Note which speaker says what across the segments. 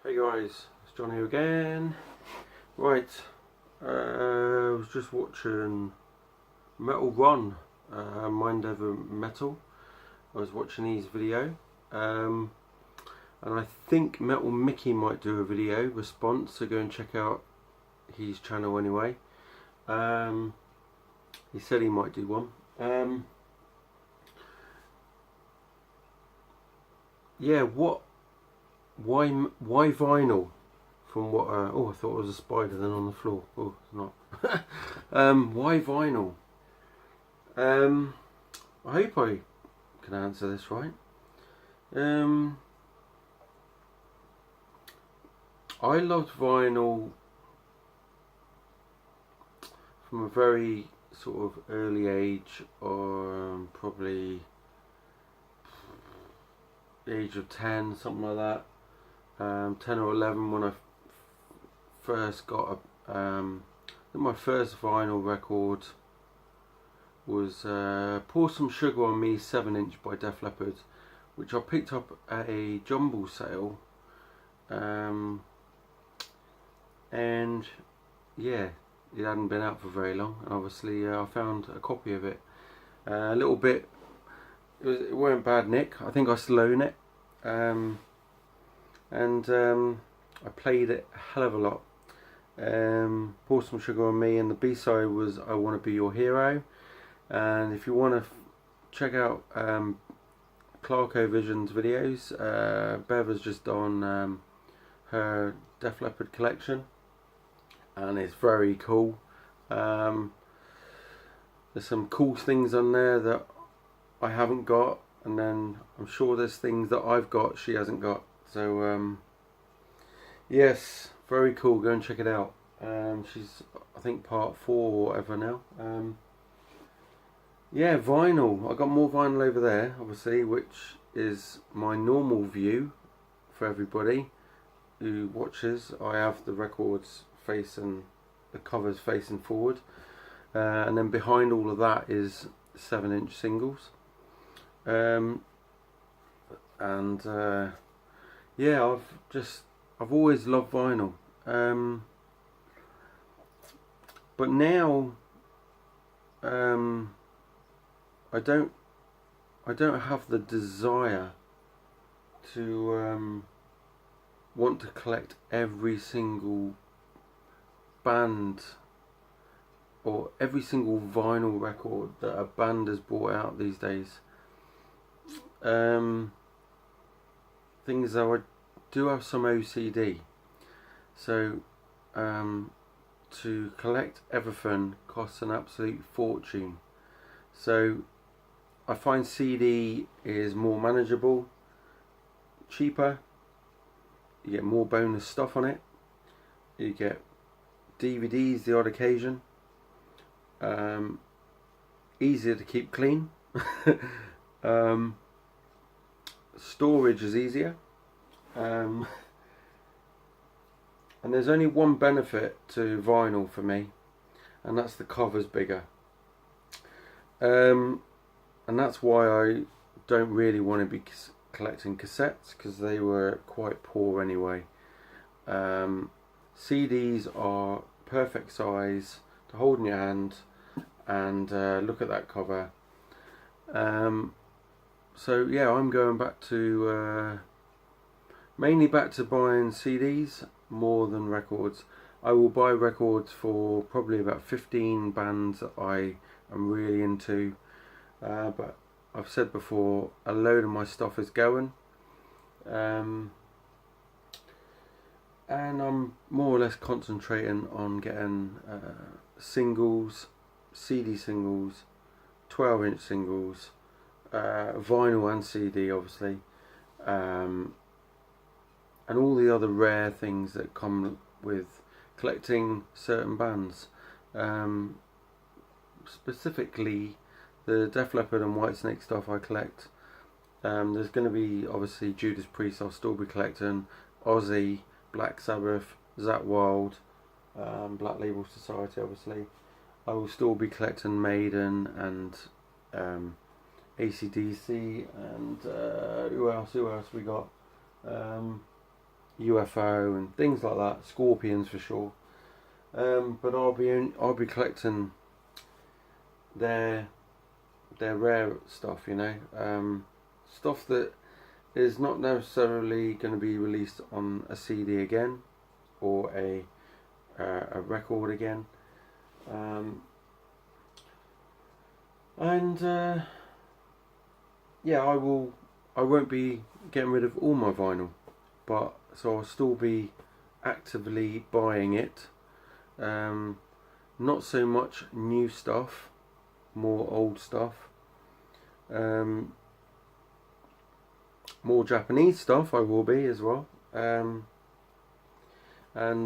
Speaker 1: Hey guys, it's John here again. Right, I was just watching Metal Run, Mind Over Metal. I was watching his video, and I think Metal Mickey might do a video response, so go and check out his channel anyway. He said he might do one. Yeah, why vinyl? From what oh, I thought it was a spider then on the floor. Oh, it's not. Why vinyl? I hope I can answer this right. I loved vinyl from a very sort of early age, or probably the age of 10, something like that. 10 or 11 when I first got I think my first vinyl record was Pour Some Sugar on Me 7" by Def Leppard, which I picked up at a jumble sale, and yeah, it hadn't been out for very long, and obviously I found a copy of it, a little bit, it weren't bad nick. I think I still own it, and I played it a hell of a lot. Pour Some Sugar on Me, and the B-side was I Want to Be Your Hero. And if you want to check out Clarko Vision's videos, Bev has just done her Def Leppard collection, and it's very cool. There's some cool things on there that I haven't got, and then I'm sure there's things that I've got she hasn't got. So yes, very cool. Go and check it out. She's, I think, part 4 or whatever now. Yeah, vinyl. I got more vinyl over there, obviously, which is my normal view for everybody who watches. I have the records facing, the covers facing forward, and then behind all of that is 7" singles. Yeah, I've always loved vinyl, but now I don't have the desire to want to collect every single band or every single vinyl record that a band has brought out these days. Things though, I do have some OCD, so to collect everything costs an absolute fortune. So I find CD is more manageable, cheaper, you get more bonus stuff on it, you get DVDs the odd occasion, easier to keep clean, storage is easier, and there's only one benefit to vinyl for me, and that's the cover's bigger. And that's why I don't really want to be collecting cassettes, because they were quite poor anyway. CDs are perfect size to hold in your hand, and look at that cover. So yeah, I'm going back to mainly back to buying CDs more than records. I will buy records for probably about 15 bands that I am really into, but I've said before, a load of my stuff is going, and I'm more or less concentrating on getting singles, CD singles, 12" singles, vinyl and CD obviously, and all the other rare things that come with collecting certain bands. Specifically the Def Leppard and Whitesnake stuff I collect. There's going to be obviously Judas Priest I'll still be collecting, Ozzy, Black Sabbath, Zakk Wylde, Black Label Society obviously. I will still be collecting Maiden and AC/DC, and who else we got? UFO and things like that, scorpions for sure. But I'll be collecting their rare stuff, you know, stuff that is not necessarily going to be released on a CD again or a record again, yeah, I won't be getting rid of all my vinyl, but so I'll still be actively buying it. Not so much new stuff, more old stuff. More Japanese stuff I will be as well, and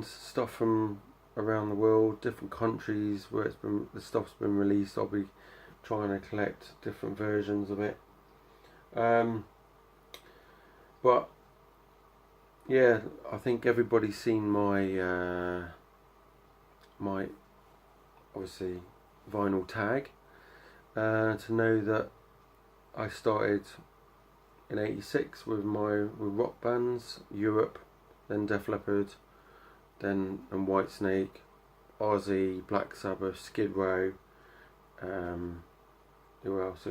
Speaker 1: stuff from around the world, different countries where the stuff's been released. I'll be trying to collect different versions of it. But yeah, I think everybody's seen my my obviously vinyl tag, to know that I started in '86 with rock bands, Europe, then Def Leppard, then Whitesnake, Ozzy, Black Sabbath, Skid Row. Who else?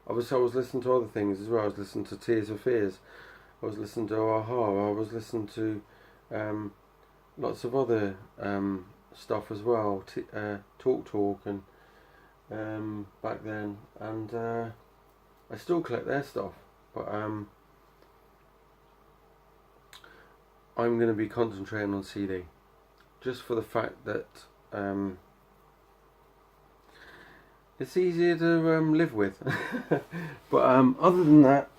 Speaker 1: Obviously, I was listening to other things as well. I was listening to Tears for Fears. I was listening to Aha. I was listening to lots of other stuff as well. Talk and back then, and I still collect their stuff. But I'm going to be concentrating on CD, just for the fact that it's easier to live with. But other than that,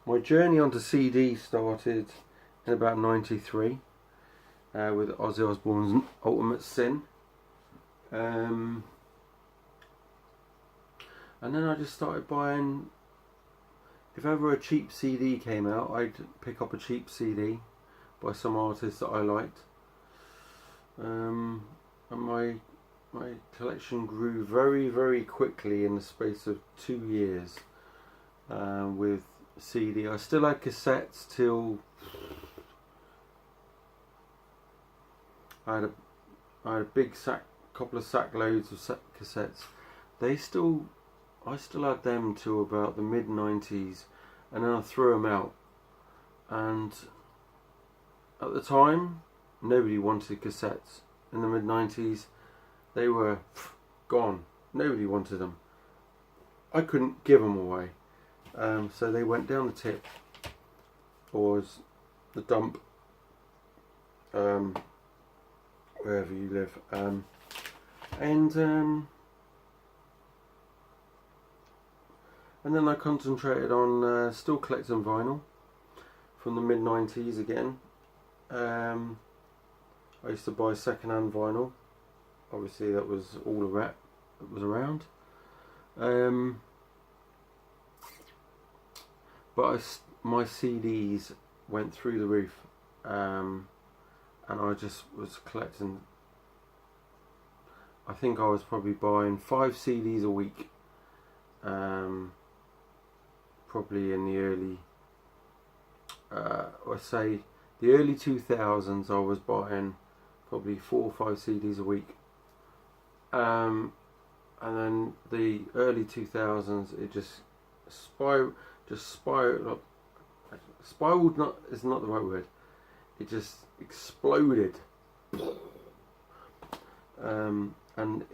Speaker 1: my journey onto CD started in about '93 with Ozzy Osbourne's Ultimate Sin. And then I just started buying, if ever a cheap CD came out, I'd pick up a cheap CD by some artist that I liked. And my collection grew very, very quickly in the space of 2 years with CD. I still had cassettes till I had a big couple of sack loads of cassettes. I still had them till about the mid-90s, and then I threw them out. And at the time, nobody wanted cassettes. In the mid-90s, they were gone. Nobody wanted them. I couldn't give them away. So they went down the tip, or as the dump, wherever you live. And then I concentrated on still collecting vinyl from the mid-90s again. I used to buy second-hand vinyl. Obviously that was all that was around. But my CDs went through the roof, and I just was collecting. I think I was probably buying 5 CDs a week. Probably in the early, the early 2000s, I was buying probably 4 or 5 CDs a week. And then the early 2000s, it just spiraled up. Spiraled is not the right word. It just exploded. And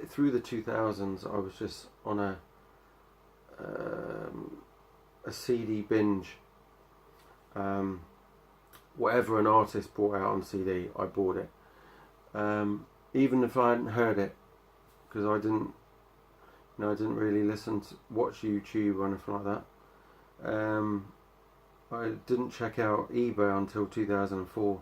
Speaker 1: through the 2000s, I was just on a CD binge. Whatever an artist brought out on CD, I bought it. Even if I hadn't heard it, because I didn't really watch YouTube or anything like that. I didn't check out eBay until 2004.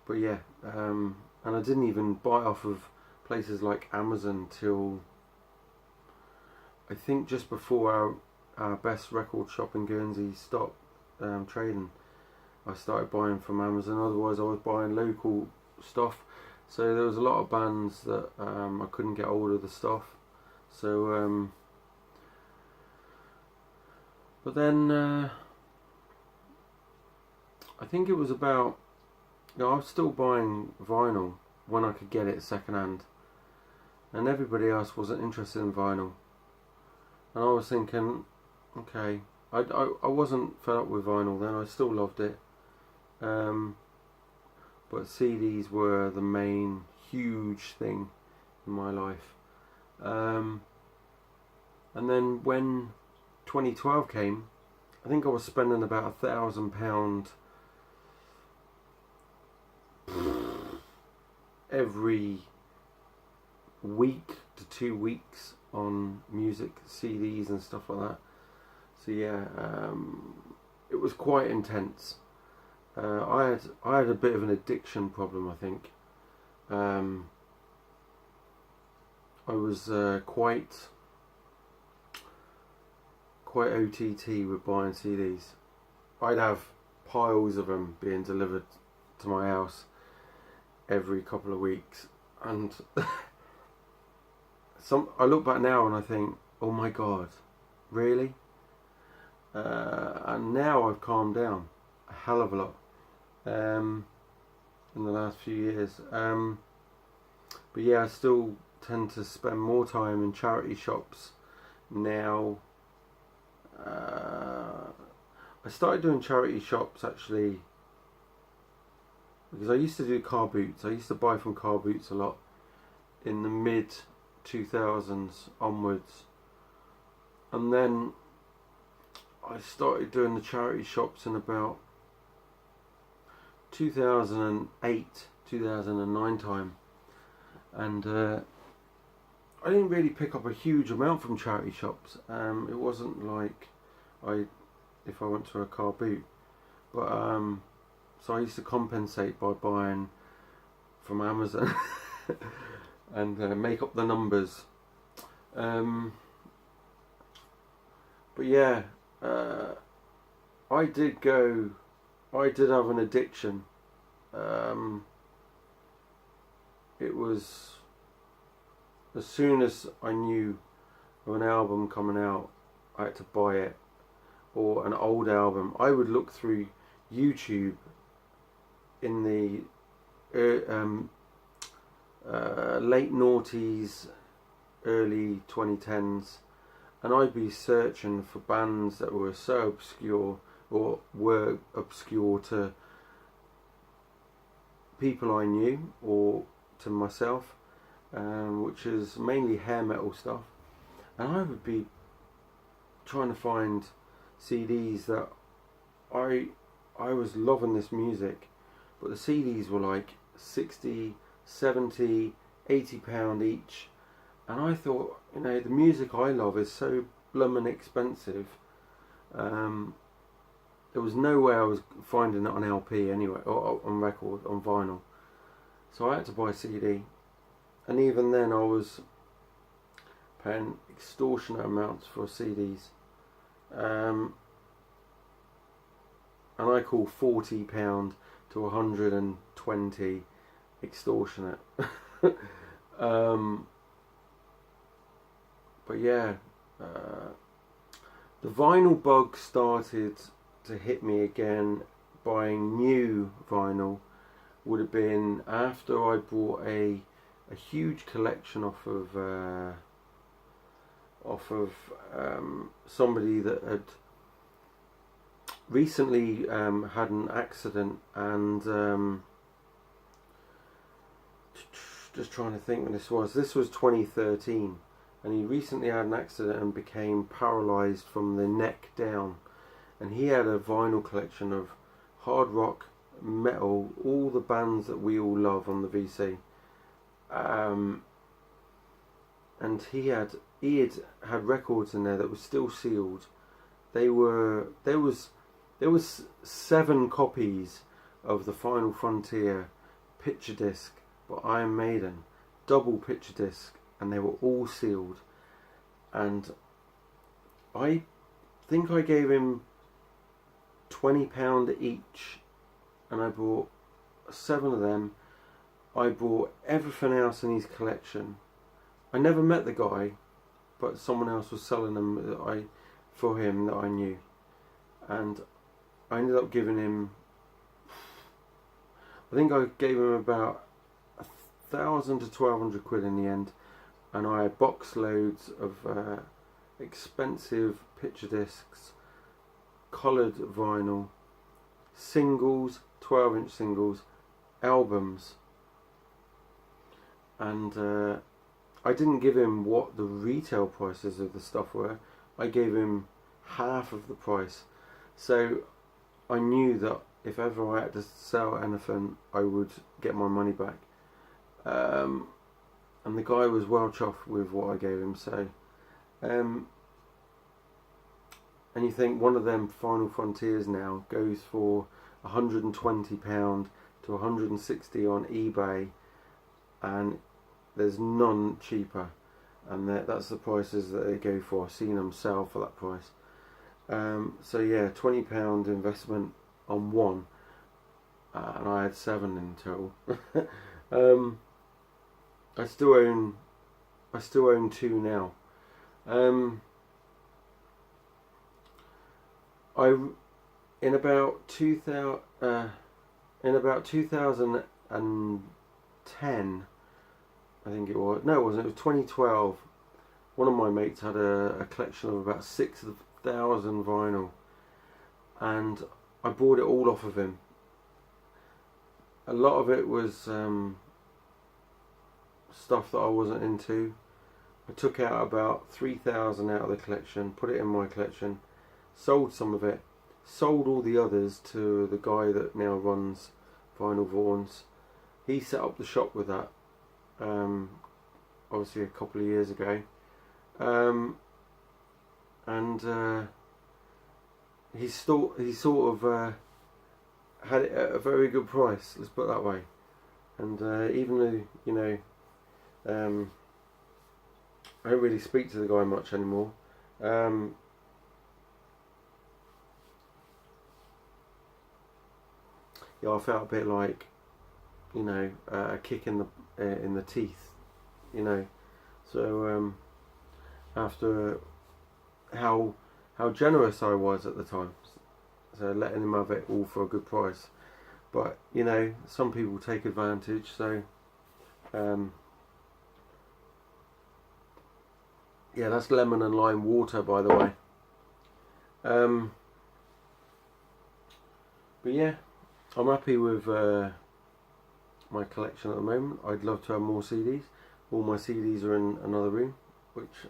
Speaker 1: But yeah, and I didn't even buy off of places like Amazon till I think just before our best record shop in Guernsey stopped trading. I started buying from Amazon. Otherwise I was buying local stuff, so there was a lot of bands that I couldn't get hold of the stuff, so But then I think it was about, I was still buying vinyl when I could get it second hand, and everybody else wasn't interested in vinyl. And I was thinking, okay, I wasn't fed up with vinyl then, I still loved it. But CDs were the main huge thing in my life. And then when 2012 came, I think I was spending about £1,000 every week to 2 weeks on music, CDs and stuff like that. So yeah, it was quite intense. I had a bit of an addiction problem, I think. I was quite OTT with buying CDs. I'd have piles of them being delivered to my house every couple of weeks, and I look back now and I think, oh my god, really? And now I've calmed down a hell of a lot in the last few years. But yeah, I still tend to spend more time in charity shops now. I started doing charity shops actually because I used to do car boots. I used to buy from car boots a lot in the mid 2000s onwards, and then I started doing the charity shops in about 2008, 2009 time, and I didn't really pick up a huge amount from charity shops. It wasn't like if I went to a car boot, but so I used to compensate by buying from Amazon and make up the numbers. But yeah, I did have an addiction. It was as soon as I knew of an album coming out, I had to buy it, or an old album. I would look through YouTube in the late noughties, early 2010s, and I'd be searching for bands that were so obscure, or were obscure to people I knew or to myself, which is mainly hair metal stuff, and I would be trying to find CDs that I was loving this music, but the CDs were like 60, 70, 80 pound each, and I thought, you know, the music I love is so bloomin' expensive. There was no way I was finding it on LP anyway, or on record, on vinyl. So I had to buy a CD, and even then I was paying extortionate amounts for CDs. And I call £40 to 120 extortionate. But yeah, the vinyl bug started to hit me again. Buying new vinyl would have been after I bought a huge collection off of somebody that had recently had an accident, and just trying to think when this was 2013, and he recently had an accident and became paralysed from the neck down, and he had a vinyl collection of hard rock, metal, all the bands that we all love on the VC, and he had records in there that were still sealed. There was 7 copies of the Final Frontier picture disc by Iron Maiden, double picture disc, and they were all sealed. And I think I gave him £20 each, and I bought 7 of them. I bought everything else in his collection. I never met the guy, but someone else was selling them for him that I knew. and I ended up giving him, I think I gave him about 1,000 to 1,200 quid in the end, and I had box loads of expensive picture discs, coloured vinyl, singles, 12-inch singles, albums, and I didn't give him what the retail prices of the stuff were. I gave him half of the price, so I knew that if ever I had to sell anything, I would get my money back. And the guy was well chuffed with what I gave him. So, and you think one of them Final Frontiers now goes for £120 to 160 on eBay, and there's none cheaper, and that's the prices that they go for. I've seen them sell for that price. So yeah, £20 investment on one, and I had 7 in total. I still own 2 now. In about 2010, I think it was. No, it wasn't. It was 2012. One of my mates had a collection of about 6,000 vinyl, and I bought it all off of him. A lot of it was stuff that I wasn't into. I took out about 3,000 out of the collection, put it in my collection, sold some of it, sold all the others to the guy that now runs Vinyl Vaughns. He set up the shop with that, obviously a couple of years ago, and he sort of had it at a very good price, let's put it that way. And even though, you know, I don't really speak to the guy much anymore, yeah, I felt a bit like, you know, a kick in the teeth, you know. So after how generous I was at the time, so letting him have it all for a good price. But you know, some people take advantage. So yeah, that's lemon and lime water, by the way. But yeah, I'm happy with my collection at the moment. I'd love to have more CDs. All my CDs are in another room, which,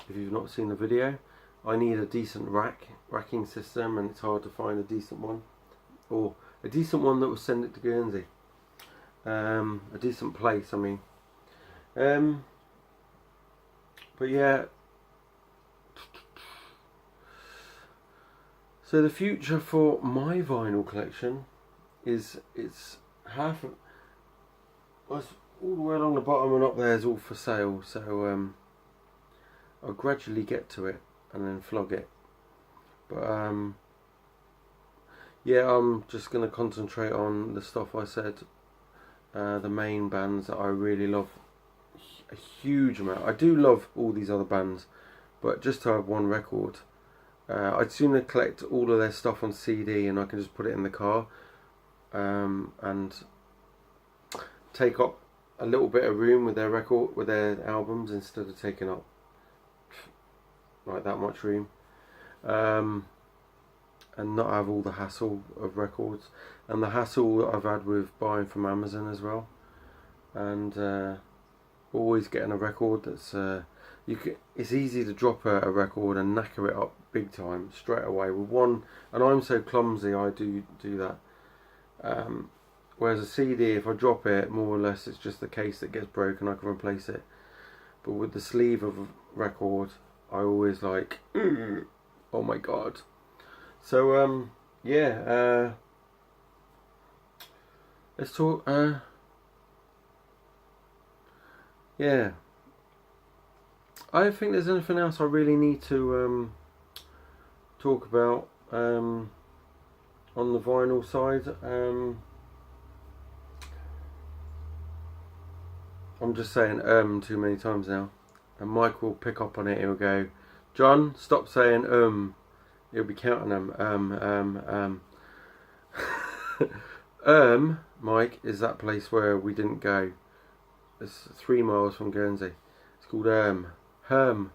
Speaker 1: if you've not seen the video, I need a decent racking system, and it's hard to find a decent one, or a decent one that will send it to Guernsey. A decent place, I mean. But yeah, so the future for my vinyl collection is, it's half of, well, all the way along the bottom and up there is all for sale. So I'll gradually get to it and then flog it. But yeah, I'm just going to concentrate on the stuff I said, the main bands that I really love a huge amount. I do love all these other bands, but just to have one record, I'd sooner collect all of their stuff on CD and I can just put it in the car, and take up a little bit of room with their record, with their albums, instead of taking up like that much room, and not have all the hassle of records and the hassle that I've had with buying from Amazon as well, and always getting a record that's it's easy to drop a record and knacker it up big time straight away with one, and I'm so clumsy I do that. Whereas a CD, if I drop it, more or less it's just the case that gets broken, I can replace it. But with the sleeve of a record, I always like, oh my god. So yeah, let's talk. Yeah, I don't think there's anything else I really need to talk about on the vinyl side. I'm just saying too many times now, and Mike will pick up on it. He'll go, "John, stop saying You'll be counting them. Mike, is that place where we didn't go. It's 3 miles from Guernsey. It's called Herm.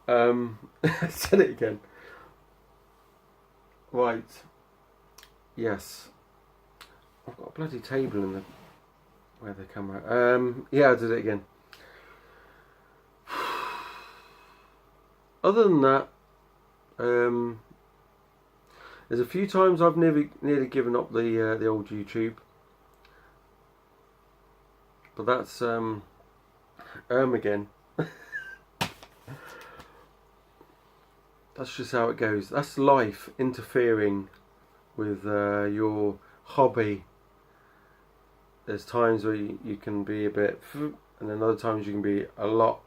Speaker 1: I said it again. Right. Yes. I've got a bloody table in the where the camera. Yeah, I did it again. Other than that, there's a few times I've nearly given up the old YouTube, but that's again. That's just how it goes. That's life interfering with your hobby. There's times where you can be a bit, and then other times you can be a lot,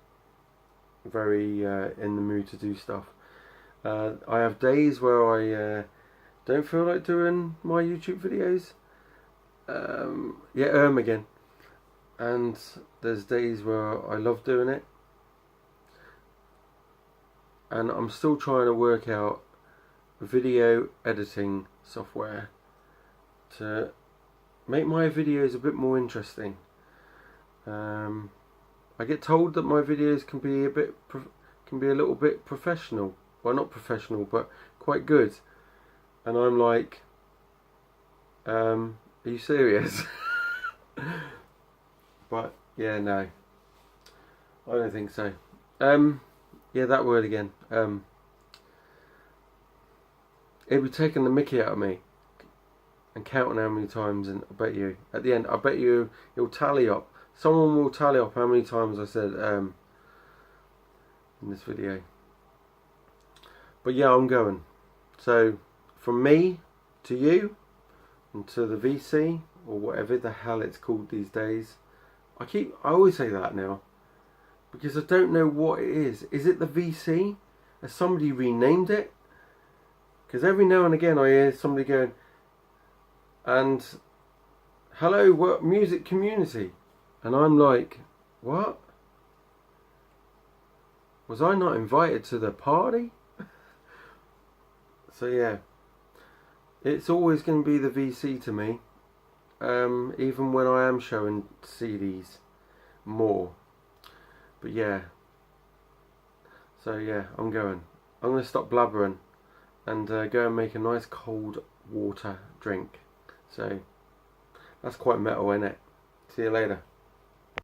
Speaker 1: very in the mood to do stuff. I have days where I don't feel like doing my YouTube videos. Yeah, again. And there's days where I love doing it. And I'm still trying to work out video editing software to make my videos a bit more interesting. I get told that my videos can be a little bit professional. Well, not professional, but quite good. And I'm like, are you serious? But yeah, no, I don't think so. Yeah, that word again. It'll be taking the mickey out of me and counting how many times, and I bet you at the end, I bet you it'll tally up. Someone will tally up how many times I said in this video. But yeah, I'm going. So from me to you and to the VC, or whatever the hell it's called these days. I always say that now, because I don't know what it is. Is it the VC? Has somebody renamed it? Because every now and again I hear somebody going, and hello, what music community? And I'm like, what? Was I not invited to the party? So yeah, it's always going to be the VC to me, even when I am showing CDs more. But yeah, so yeah, I'm going to stop blabbering and go and make a nice cold water drink. So that's quite metal, isn't it? See you later.